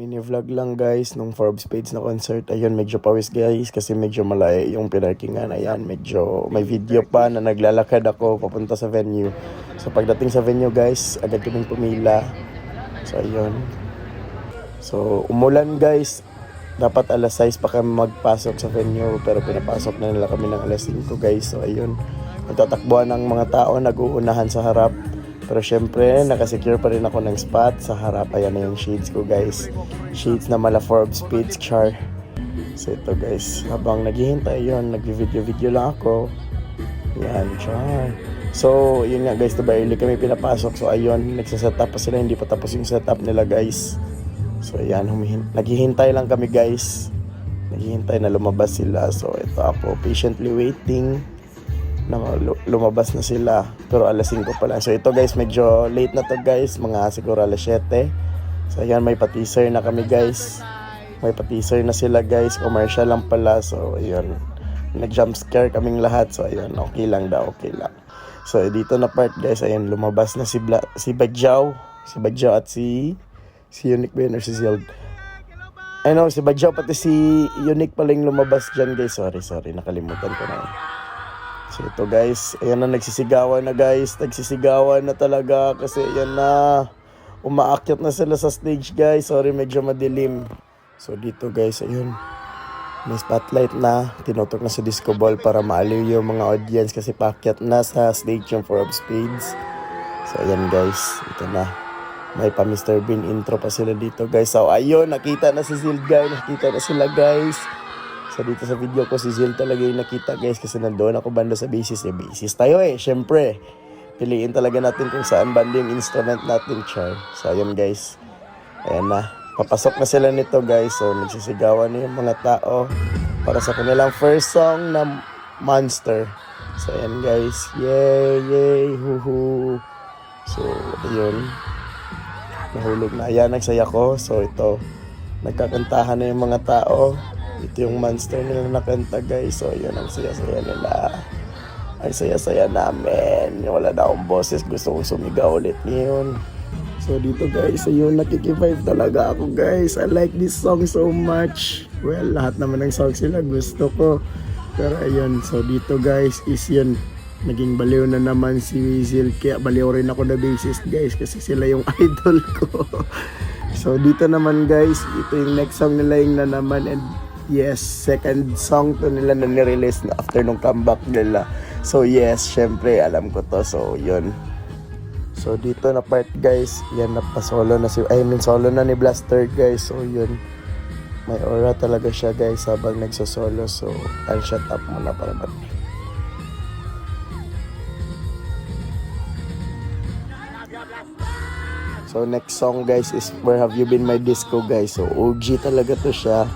Mini vlog lang guys nung Forbes page na concert. Ayun, medyo pawis guys kasi medyo malayo yung pinarkingan. Ayan, medyo may video pa na naglalakad ako papunta sa venue. So pagdating sa venue guys, agad kaming pumila. So ayun. So umulan guys. Dapat alas 6 pa kami magpasok sa venue pero pinapasok na nila kami ng alas 5 guys. So ayun. Nagtatakbuhan ng mga tao, nag-uunahan sa harap. Pero syempre, nakasecure pa rin ako ng spot sa harap. Ayan na yung shades ko guys. Shades na mala Forbes page char. So ito guys, habang naghihintay yun, nag-video lang ako. Ayan, char. So yun nga guys, diba early kami pinapasok. So ayun, nagsasetup pa sila, hindi pa tapos yung setup nila guys. So ayan, naghihintay lang kami guys. Naghihintay na lumabas sila. So ito ako, patiently waiting na lumabas na sila, pero alas 5 pa lang. So ito guys, medyo late na to guys, mga siguro alas 7. So ayan, may pa-teaser na kami guys, may pa-teaser na sila guys, commercial lang pala. So ayun, nag-jump scare kaming lahat. So ayun, okay lang daw, okay lang. So dito na part guys, ayun, lumabas na si Badjaw at si Unique ba yun or si Zild? I know, si Badjaw pati si Unique paling lumabas dyan guys. Sorry, nakalimutan ko na yun. So ito guys, ayan na, nagsisigawan na guys. Nagsisigawan na talaga kasi ayan na, umaakyat na sila sa stage guys. Sorry, medyo madilim. So dito guys, ayun, may spotlight na, tinutok na sa disco ball para maaliw yung mga audience kasi paakyat na sa stage yung Forbes page. So ayan guys, ito na. May pa Mr. Bean intro pa sila dito guys. So ayun, nakita na si Zild guys, nakita na sila guys. So dito sa video ko si Zild talaga yung nakita guys kasi nandoon ako banda sa bassist. Bassist tayo syempre. Piliin talaga natin kung saan banda yung instrument natin, char. So ayun guys, ayan na, papasok na sila nito guys. So nagsisigawan na yung mga tao para sa kanilang first song na Monster. So ayan guys, yay, huhu. So ayun, nahulog na, ayan, nagsaya ko. So ito, nagkakantahan na yung mga tao. Ito yung Monster nila nakanta guys. So yun, ang saya-saya nila. Ang saya-saya namin. Wala na akong boses, gusto kong sumigaw ulit ngayon. So dito guys, ayun, nakikivibe talaga ako guys. I like this song so much. Well, lahat naman ng songs sila gusto ko. Pero ayun, so dito guys is yun, naging baliw na naman si Zild. Kaya baliw rin ako na bassist guys kasi sila yung idol ko. So dito naman guys, ito yung next song nila yung na naman. And yes, second song to nila na nirelease na after nung comeback nila. So yes, syempre alam ko to. So yun. So dito na part guys, yan, napasolo na solo na ni Blaster guys. So yun, may aura talaga siya guys habang nagsosolo. So I'll shut up muna para ba. So next song guys is Where Have You Been My Disco guys. So OG talaga to siya.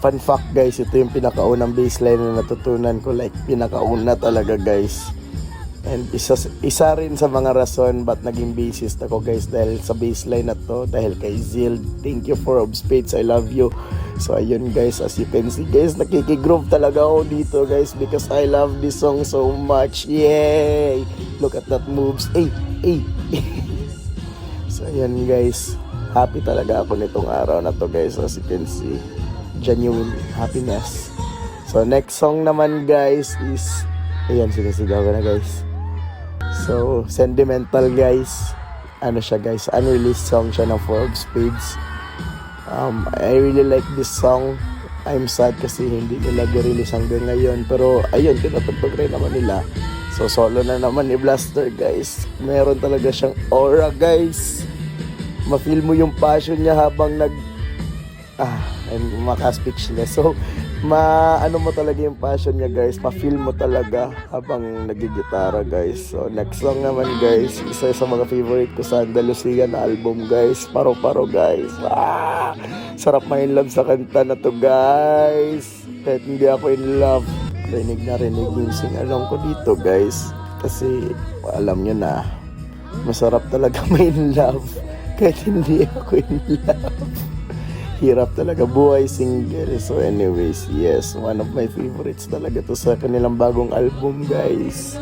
Fun fact guys, ito yung pinakaunang bassline na natutunan ko, like pinakauna talaga guys. And isa rin sa mga rason ba't naging bassist ako guys, dahil sa bassline na to, dahil kay Zild. Thank you for Forbes page, I love you. So ayun guys, as you can see guys, nakikigroove talaga ako dito guys because I love this song so much. Yay! Look at that moves. Ay! So ayan guys, happy talaga ako nitong araw na to guys, as you can see. Genuine happiness. So next song naman guys is, ayan, sinisigaw ko na guys. So Sentimental guys, ano siya guys, unreleased song siya ng Forbes page. I really like this song. I'm sad kasi hindi nila i-release hanggang ngayon, pero ayun, tinatugtog rin naman nila. So solo na naman ni Blaster guys. Meron talaga siyang aura guys. Ma-feel mo yung passion niya habang and maka-speechless. So, ano mo talaga yung passion niya guys, ma-feel mo talaga habang nagigitara guys. So, next song naman guys, isa sa mga favorite ko sa Andalusia na album guys, Paro-Paro guys. Sarap ma-in love sa kanta na to guys. Kahit hindi ako in love, rinig yung sing-along ko dito guys. Kasi, alam nyo na, masarap talaga ma-in love kahit hindi ako in love. Hirap talaga buhay single. So anyways, yes, one of my favorites talaga to sa kanilang bagong album guys.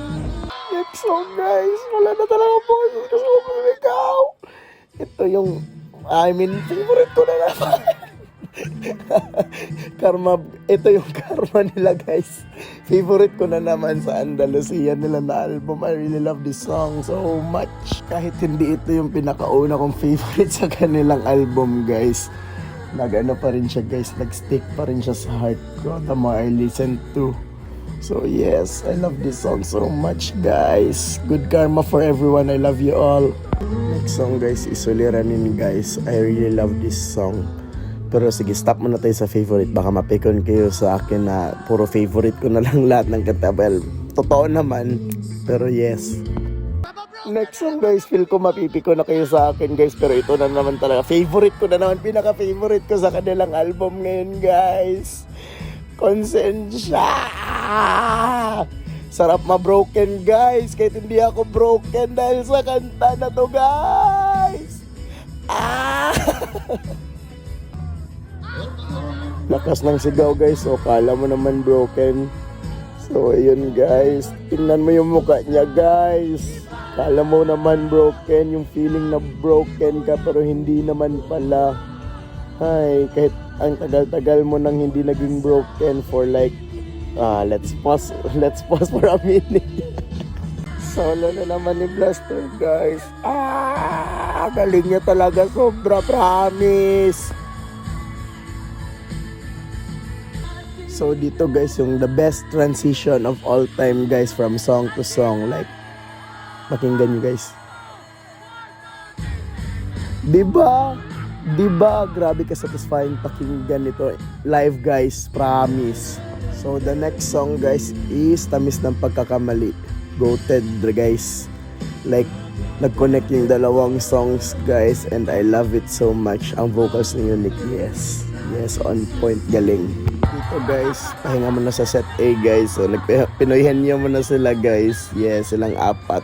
Next song guys, wala na talaga po. Gusto ko ikaw. Ito yung, favorite ko na naman. Karma, ito yung karma nila guys. Favorite ko na naman sa Andalusia nila na album. I really love this song so much. Kahit hindi ito yung pinakauna kong favorite sa kanilang album guys, nag-ano pa rin siya guys, nag-stick pa rin siya sa heart ko the more I listen to. So yes, I love this song so much guys. Good karma for everyone, I love you all. Next song guys is Suliranin guys. I really love this song. Pero sige, stop muna tayo sa favorite. Baka mapikon kayo sa akin na puro favorite ko na lang lahat ng kanta. Well, totoo naman. Pero yes. Next song guys, feel ko mapipikon na kayo sa akin guys. Pero ito na naman talaga. Favorite ko na naman. Pinaka-favorite ko sa kanilang album ngayon guys. Konsensya! Sarap ma-broken guys. Kahit hindi ako broken dahil sa kanta na to guys. Lakas ng sigaw guys, so kala mo naman broken. So ayun guys, tingnan mo yung mukha niya guys. Kala mo naman broken, yung feeling na broken ka pero hindi naman pala. Ay, kahit ang tagal-tagal mo nang hindi naging broken for like let's pause for a minute. Solo na naman ni Blaster guys. Galing niya talaga, sobra, promise. So dito guys, yung the best transition of all time guys, from song to song. Like, pakinggan nyo guys. Diba? Grabe ka satisfying pakinggan nito live guys, promise. So the next song guys is Tamis ng Pagkakamali. Goated guys. Like, nag-connect yung dalawang songs guys and I love it so much. Ang vocals ni Unique, yes, on point, galing. Dito guys, pahinga mo na sa set A guys. So Pinoyhan niyo mo na sila guys. Yes, silang apat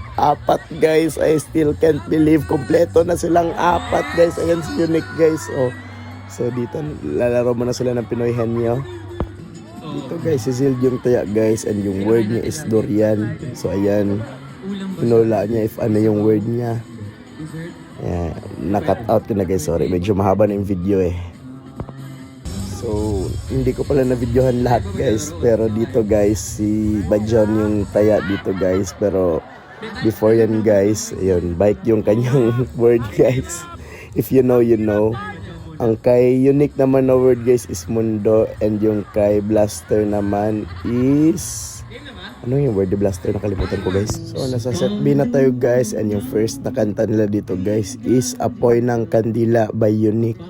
guys. I still can't believe kompleto na silang apat guys. Ayan si Unique guys. So dito lalaro mo na sila ng Pinoyhan niyo. Dito guys, si Zilde yung taya guys and yung word niya is durian. So ayan, pinula niya if ano yung word niya. Yeah, na-cut out ko na guys, sorry. Medyo mahaba na yung video eh. So, hindi ko pala na-videohan lahat guys. Pero dito guys, si Badjan yung taya dito guys. Pero before yan guys, ayun, bike yung kanyang word guys. If you know, you know. Ang kay Unique naman na word guys is mundo. And yung kay Blaster naman is... Ano yung word ni Blaster? Nakalimutan ko guys. So, nasa set B na tayo guys. And yung first na kanta nila dito guys is Apoy ng Kandila by Unique.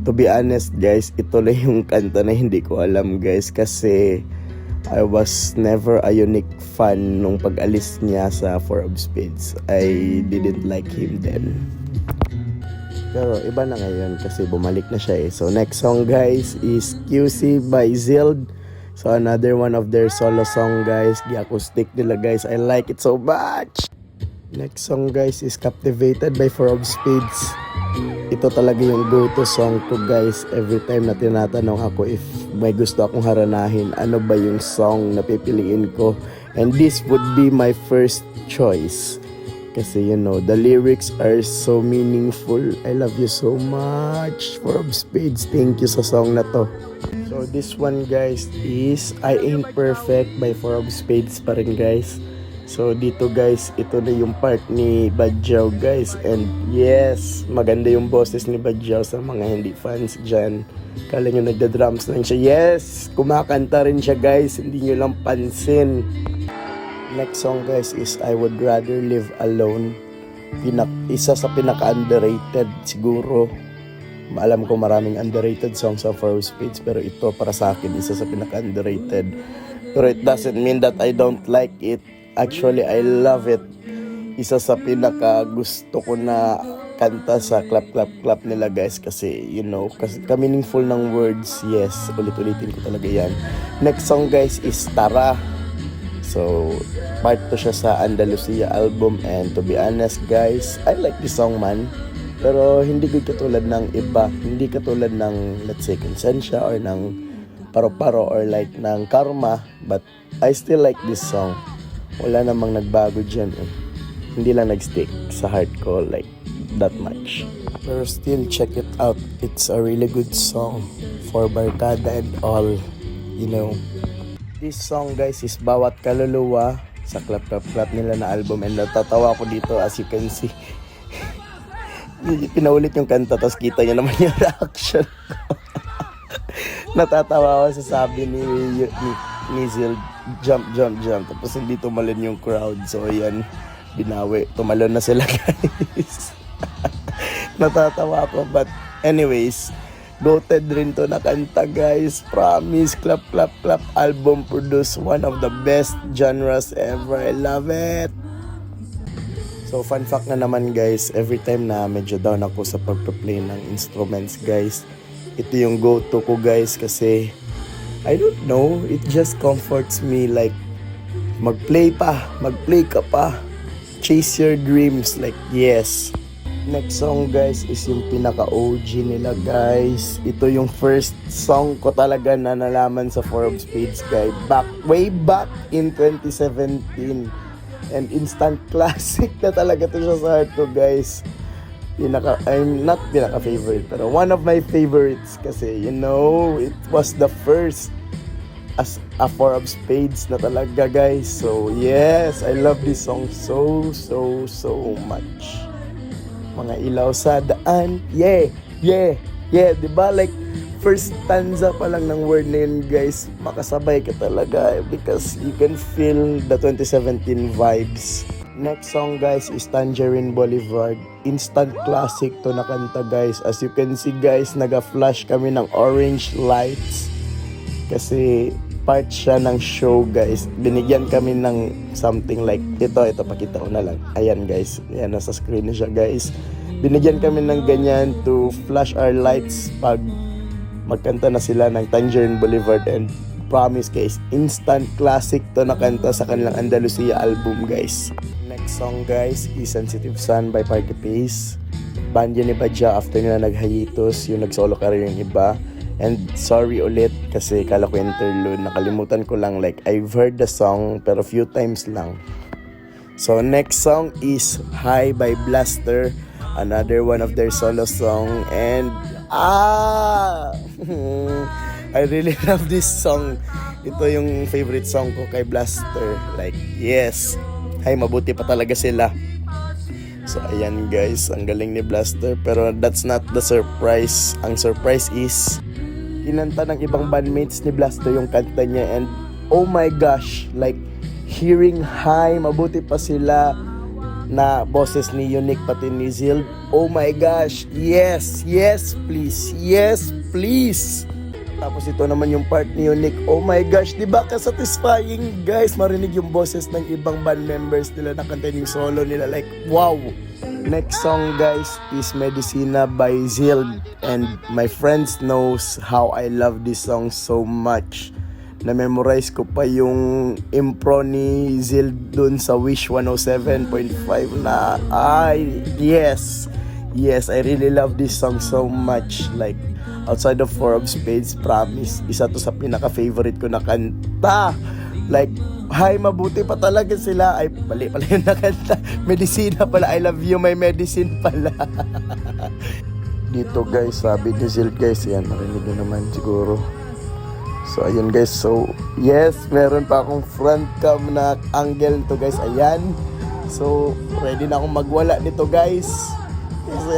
To be honest guys, ito lang yung kanta na hindi ko alam guys, kasi I was never a Unique fan nung pag-alis niya sa Four of Spades. I didn't like him then. Pero iba na ngayon kasi bumalik na siya eh. So next song guys is QC by Zilde. So another one of their solo song guys. The acoustic nila guys, I like it so much. Next song guys is Captivated by Four of Spades. Ito talaga yung go-to song ko guys. Every time na tinatanong ako if may gusto akong haranahin, ano ba yung song na pipiliin ko, and this would be my first choice. Kasi you know, the lyrics are so meaningful. I love you so much, Four of Spades. Thank you sa song na to. So this one guys is I Ain't Perfect by Four of Spades pa rin guys. So dito guys, ito na yung part ni Badjaw guys. And yes, maganda yung boses ni Badjaw sa mga hindi fans dyan. Kala nyo nagda-drums lang siya. Yes, kumakanta rin siya guys. Hindi nyo lang pansin. Next song guys is I Would Rather Live Alone. Isa sa pinaka-underrated siguro. Alam ko maraming underrated songs sa Four of Spades, pero ito para sa akin isa sa pinaka-underrated. Pero it doesn't mean that I don't like it. Actually, I love it. Isa sa pinaka gusto ko na kanta sa clap clap clap nila guys, kasi you know, kasi ka-meaningful ng words. Yes, ulit-ulitin ko talaga yan. Next song guys is Tara. So, part to siya sa Andalusia album, and to be honest guys, I like this song man. Pero hindi ko katulad ng iba. Hindi katulad ng, let's say, Konsensya or ng Paro-Paro or like ng Karma. But I still like this song. Wala namang nagbago dyan eh. Hindi lang nag-stick sa heart ko like that much. Pero still, check it out. It's a really good song for Barkada and all, you know. This song guys is Bawat Kaluluwa sa Clap Clap Clap nila na album, and natatawa ko dito as you can see. Pinaulit yung kanta tapos kita niyo naman yung reaction ko. Natatawa ako sa sabi ni Zil, jump, jump, jump. Tapos hindi tumalon yung crowd. So ayan, binawi. Tumalon na sila guys. Natatawa ako. But anyways, goated rin to na kanta guys. Promise, Clap Clap Clap album produced one of the best genres ever. I love it. So fun fact na naman guys, every time na medyo down ako sa pagpa-play ng instruments guys, ito yung go-to ko guys kasi I don't know, it just comforts me like magplay ka pa, chase your dreams, like yes. Next song guys is yung pinaka-OG nila guys. Ito yung first song ko talaga na nalaman sa Four of Spades guys. Way back in 2017. And instant classic na talaga to siya sa heart ko guys. I'm not pinaka-favorite, pero one of my favorites kasi, you know, it was the first as a Four of Spades na talaga guys. So yes, I love this song so much. Mga ilaw sa daan, yeah, diba? Like, first stanza pa lang ng word na yun, guys, makasabay ka talaga because you can feel the 2017 vibes. Next song, guys, is Tangerine Boulevard. Instant classic to na kanta, guys. As you can see, guys, naga-flash kami ng orange lights kasi part siya ng show, guys. Binigyan kami ng something like ito, pakita ko na lang. Ayan guys, ayan, nasa screen na siya guys. Binigyan kami ng ganyan to flash our lights pag magkanta na sila ng Tangerine Boulevard, and promise guys, instant classic to na kanta sa kanilang Andalusia album guys. Next song guys is Sensitive Sun by Party Pace. Band yun ni Badja after nila nag-hiatus, yung nag-solo career yung iba. And sorry ulit kasi kala ko interlude, nakalimutan ko lang, like I've heard the song pero few times lang. So next song is High by Blaster, another one of their solo song, and I really love this song. Ito yung favorite song ko kay Blaster, like yes, hay mabuti pa talaga sila. So ayan guys, ang galing ni Blaster, pero that's not the surprise. Ang surprise is kinanta ng ibang bandmates ni Blaster yung kanta niya, and oh my gosh, like hearing High, mabuti pa sila na boses ni Unique pati ni Zil. Oh my gosh, yes please. Tapos ito naman yung part ni Unique. Oh my gosh, di ba ka-satisfying guys marinig yung boses ng ibang band members nila na kanta yung solo nila, like wow. Next song guys is Medicina by Zil, and my friends knows how I love this song so much. Na-memorize ko pa yung impro ni Zil dun sa Wish 107.5 na yes, I really love this song so much. Like outside of Four of Spades, promise, isa to sa pinaka-favorite ko na kanta. Like, Hi, mabuti pa talaga sila. Ay, mali pala yung nakanta. Medicina pala. I love you, my medicine pala. Dito guys, sabi ni Zil guys. Yan, marinig nyo naman siguro. So, ayun guys. So, yes, meron pa akong front cam na angle to guys. Ayan. So, ready na akong magwala nito guys. Kasi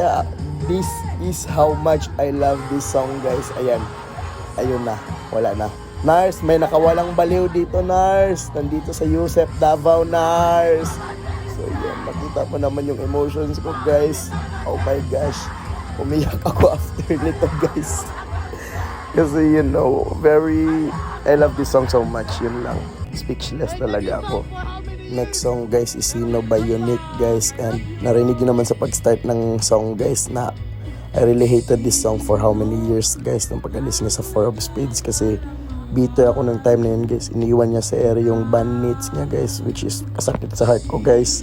this is how much I love this song guys. Ayan. Ayun na. Wala na. Nars, may nakawalang baliw dito, Nars. Nandito sa Yusef, Davao, Nars. So, yan. Makita mo naman yung emotions ko, guys. Oh my gosh. Umiyak ako after nito, guys. Kasi, you know, I love this song so much. Yun lang. Speechless talaga ako. Next song, guys, is Sino by Unique, guys. And narinig nyo naman sa pag-start ng song, guys, na I really hated this song for how many years, guys, nung pag-alis niya sa Four of Spades. Kasi bitter ako ng time na yun guys. Iniwan niya sa area yung bandmates niya guys, which is kasakit sa heart ko guys.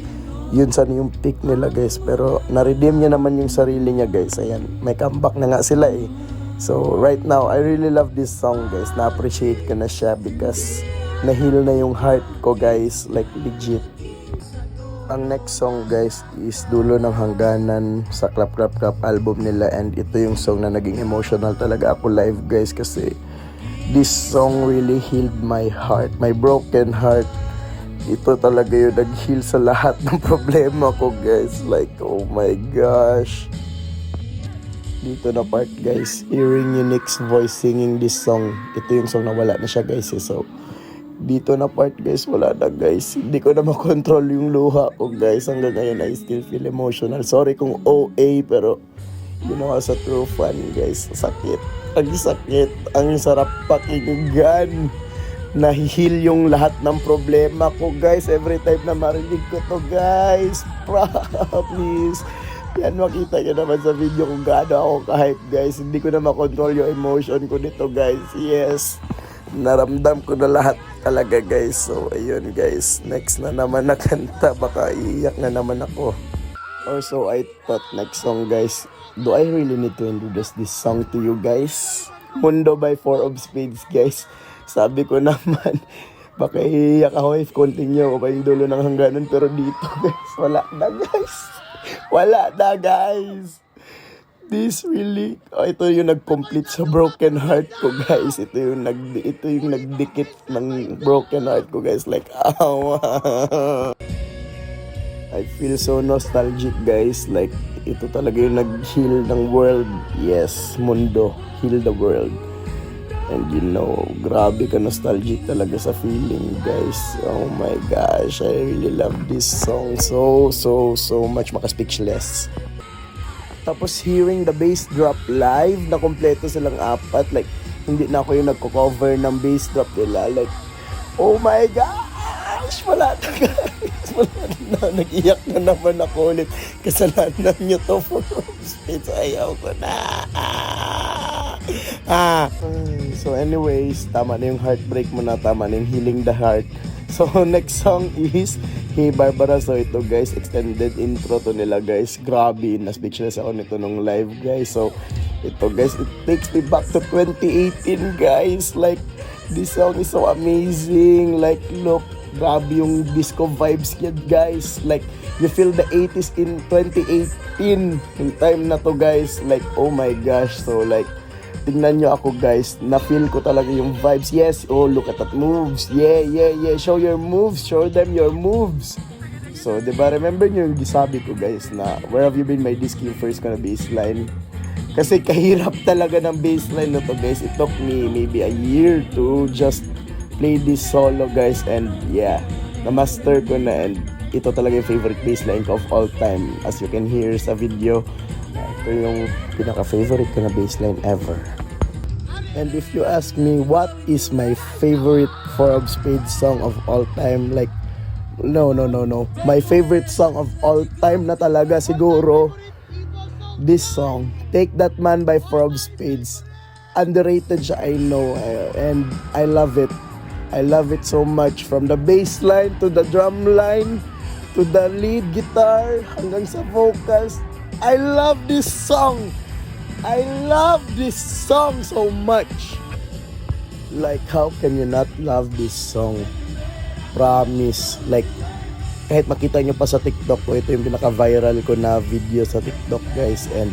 Yun sana yung pick nila guys, pero na-redeem niya naman yung sarili niya guys. Ayan, may comeback na nga sila eh. So right now, I really love this song guys. Na-appreciate ko na siya because na-heal na yung heart ko guys, like legit. Ang next song guys is Dulo ng Hangganan sa Clap Clap Clap album nila, and ito yung song na naging emotional talaga ako live guys, kasi this song really healed my heart, my broken heart. Ito talaga yung nag-heal sa lahat ng problema ko guys, like oh my gosh. Dito na part guys, hearing Unique's voice singing this song, ito yung song na wala na siya guys so dito na part guys, wala na guys. Hindi ko na makontrol yung luha ko guys. Hanggang ngayon I still feel emotional. Sorry kung OA, pero you know, as a true fan guys, sakit. Ang sakit. Ang sarap pakinggan. Nahihil yung lahat ng problema ko guys. Every time na marinig ko to guys. Promise. Yan, makita nyo naman sa video kung gaano ako ka-hype guys. Hindi ko na makontrol yung emotion ko nito guys. Yes. Naramdam ko na lahat talaga guys. So ayun guys, next na naman na kanta, baka iiyak na naman ako. Or so I thought next song guys. Do I really need to introduce this song to you guys? Mundo by Four of Spades guys. Sabi ko naman, baka iiyak ako if continue ko pa yung Dulo ng Hangganan, pero dito guys, wala na guys. Wala na guys. This really, ito yung nag-complete sa broken heart ko guys. Ito yung nagdikit ng broken heart ko guys. Like, awa. I feel so nostalgic guys. Like, ito talaga yung nag-heal ng world. Yes, Mundo, heal the world. And you know, grabe ka nostalgic talaga sa feeling guys. Oh my gosh, I really love this song so much, maka-speechless. Tapos hearing the bass drop live, na kompleto silang apat, like hindi na ako yung nagko-cover ng bass drop nila, like oh my gosh, wala na guys, wala na, nag-iyak na naman ako ulit, kasalanan nyo to for Spades, ayaw ko na. So anyways, tama na yung heartbreak mo na, tama na yung healing the heart. So next song is Hey Barbara. So ito guys, extended intro to nila guys. Grabe, na-speechless ako nito nung live guys. So ito guys, it takes me back to 2018 guys. Like, this song is so amazing. Like, look, grabe yung disco vibes niya guys. Like, you feel the 80s in 2018 yung time na to guys. Like, oh my gosh. So like, tingnan nyo ako guys, na-feel ko talaga yung vibes. Yes, oh look at that moves. Yeah, show your moves, show them your moves. So, diba, remember nyo yung sabi ko guys na where have you been my disc, yung first ko na baseline. Kasi kahirap talaga ng baseline na to guys. It took me maybe a year to just play this solo guys, and yeah, na-master ko na, and ito talaga yung favorite baseline ko of all time. As you can hear sa video, ito yung pinaka-favorite ko na baseline ever. And if you ask me what is my favorite Four of Spades song of all time, like, no. My favorite song of all time na talaga siguro, this song, Take That Man by Four of Spades. Underrated siya, I know, and I love it. I love it so much. From the bass line to the drum line to the lead guitar hanggang sa vocals. I love this song. I love this song so much. Like, how can you not love this song? Promise. Like, kahit makita nyo pa sa TikTok ko, ito yung pinaka-viral ko na video sa TikTok guys, and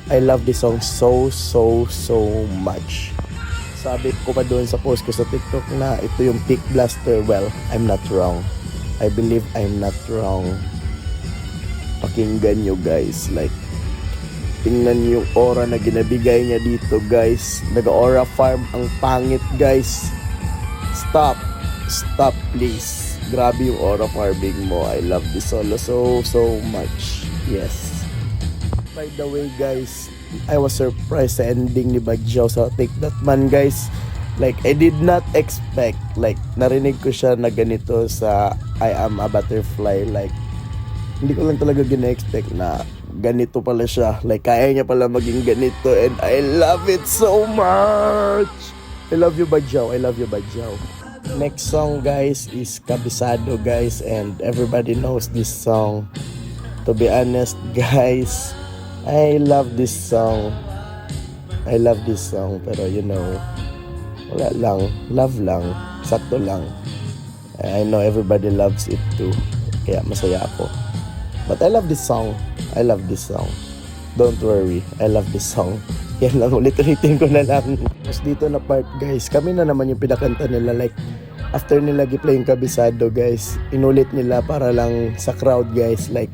I love this song so much. Sabi ko pa doon sa post ko sa TikTok na ito yung peak blaster. Well, I'm not wrong. I believe I'm not wrong. Pakinggan nyo guys, like, tingnan nyo yung aura na ginabigay niya dito guys. Nag-aura farm, ang pangit guys. Stop please. Grabe yung aura farming mo. I love this solo so much. Yes. By the way guys, I was surprised sa ending ni Badjao sa Take That Man guys. Like, I did not expect, like, narinig ko siya na ganito sa I Am a Butterfly. Like, hindi ko lang talaga gina-expect na ganito pala siya. Like, kaya niya pala maging ganito, and I love it so much. I love you, Badjao. I love you, Badjao. Next song, guys, is Kabisado, guys, and everybody knows this song. To be honest, guys, I love this song. Pero you know, wala lang. Love lang. Sakto lang. I know everybody loves it too. kaya masaya ako. But I love this song. I love this song. Don't worry, I love this song. Yan lang, ulit-ulitin ko na lang. Tapos dito na part guys, kami na naman yung pinakanta nila. Like, after nila gi-play yung kabisado guys, inulit nila para lang sa crowd guys. Like,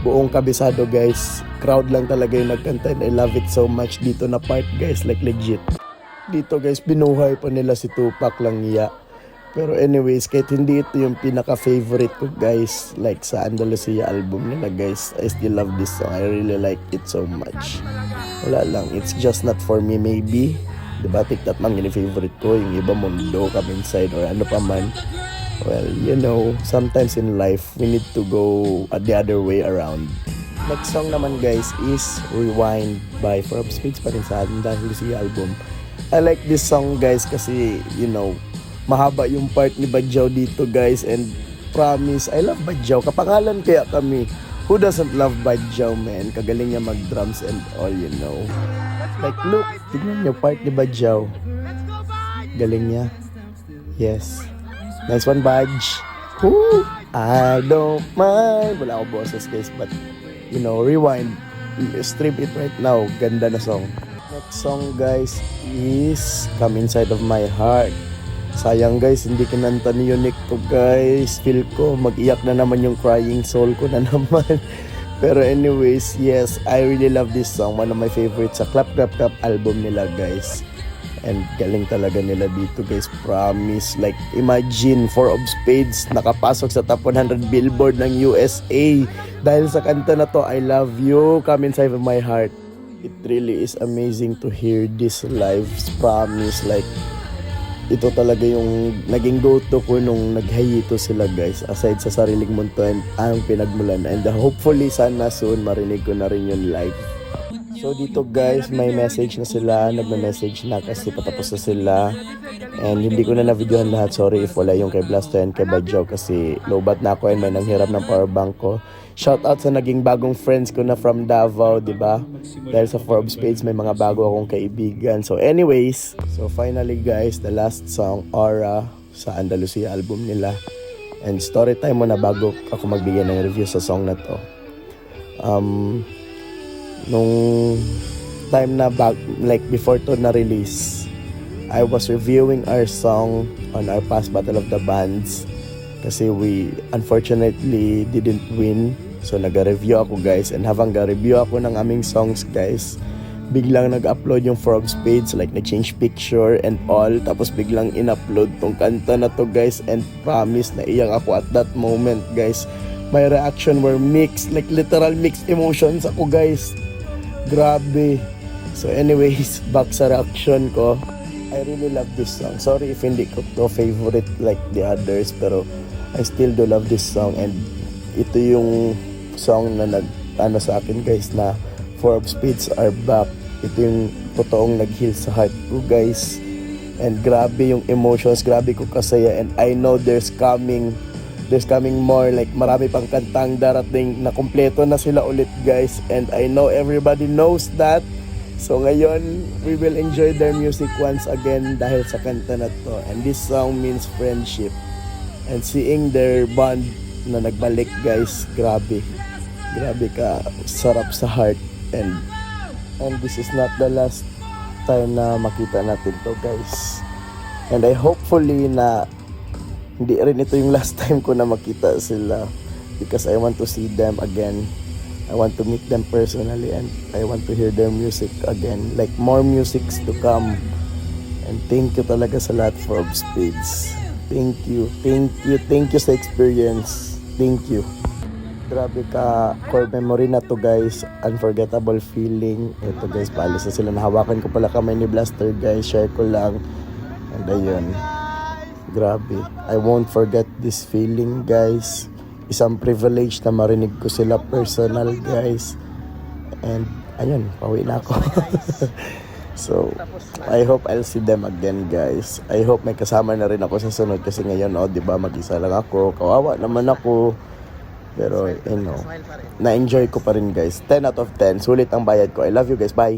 buong kabisado guys, crowd lang talaga yung nagkanta. And I love it so much dito na part guys, like legit. Dito guys, binuhay pa nila si Tupac Langya. Pero anyways, kahit hindi ito yung pinaka-favorite ko guys, like sa Andalusia album nila guys, I still love this song. I really like it so much. Wala lang, it's just not for me maybe. Diba, TikTok man yung favorite ko, yung iba mundo, Come Inside, or ano pa man. Well, you know, sometimes in life, we need to go the other way around. Next song naman guys is Rewind by Forbes Speeds pa rin sa Andalusia album. I like this song guys kasi, you know, mahaba yung part ni Badjaw dito guys, and promise, I love Badjaw. Kapangalan kaya kami. Who doesn't love Badjaw, man? Kagaling niya mag-drums and all, you know. Like, look, tignan niyo part ni Badjaw. Galing niya. Yes. Nice one, Badj. Woo! I don't mind. Wala ako boses guys, but, you know, rewind. Stream it right now. Ganda na song. Next song guys is Come Inside of My Heart. Sayang guys, hindi kinanta ni Unique to guys. Feel ko mag-iyak na naman yung crying soul ko na naman. Pero anyways, yes, I really love this song. One of my favorites sa Clap Clap Clap album nila guys. And galing talaga nila dito guys, promise. Like imagine, Four of Spades nakapasok sa top 100 Billboard ng USA. Dahil sa kanta na to, I Love You, Come Inside of My Heart. It really is amazing to hear this live, promise. Like, ito talaga yung naging go-to ko nung naghayito sila guys, aside sa sariling munto and ang pinagmulan. And hopefully sana soon marinig ko na rin yun live. So dito guys, may message na sila, nagme-message na kasi patapos na sila. And hindi ko na na-videohan lahat, sorry if wala yung kay Blasto and kay Badjaw kasi lowbat na ako and may nanghiram ng power bank ko. Shout out sa naging bagong friends ko na from Davao, di ba? Dahil sa Forbes page may mga bago akong kaibigan. So anyways, so finally guys, the last song, Aura, sa Andalusia album nila. And story time muna bago ako magbigay ng review sa song na to. Nung time na like before to na release, I was reviewing our song on our past Battle of the Bands kasi we unfortunately didn't win. So nag-review ako guys, and habang ga-review ako ng aming songs guys, biglang nag-upload yung Forbes page, like nag-change picture and all, tapos biglang in-upload tong kanta na to guys, and promise na iyak ako at that moment guys. My reaction were mixed, like literal mixed emotions ako guys. Grabe. So anyways, back sa reaction ko, I really love this song. Sorry if hindi ko to favorite like the others, pero I still do love this song. And ito yung song na nag-ano sa akin guys, na Forbes Speeds are back. Ito yung totoong nag-heal sa heart ko guys. And grabe yung emotions, grabe ko kasaya. And I know there's coming more, like marami pang kantang darating na kumpleto na sila ulit guys. And I know everybody knows that. So ngayon, we will enjoy their music once again dahil sa kanta na to. And this song means friendship. And seeing their bond na nagbalik guys, grabe. Grabe ka, sarap sa heart. And this is not the last time na makita natin to guys. And I hopefully na hindi rin ito yung last time ko na makita sila, because I want to see them again. I want to meet them personally and I want to hear their music again. Like more musics to come. And thank you talaga sa lahat for Spades. Thank you sa experience. Thank you. Grabe ka, core memory na to guys. Unforgettable feeling. Ito guys, paalis na sila. Nahawakan ko pala kamay ni Blaster guys. Share ko lang. And ayun. Grabe. I won't forget this feeling guys. Isang privilege na marinig ko sila personal guys. And ayun, pauwi na ako. So, I hope I'll see them again guys. I hope may kasama na rin ako sa sunod kasi ngayon, oh, 'di ba, mag-isa lang ako. Kawawa naman ako. Pero, you know, na-enjoy ko pa rin guys. 10 out of 10. Sulit ang bayad ko. I love you guys. Bye.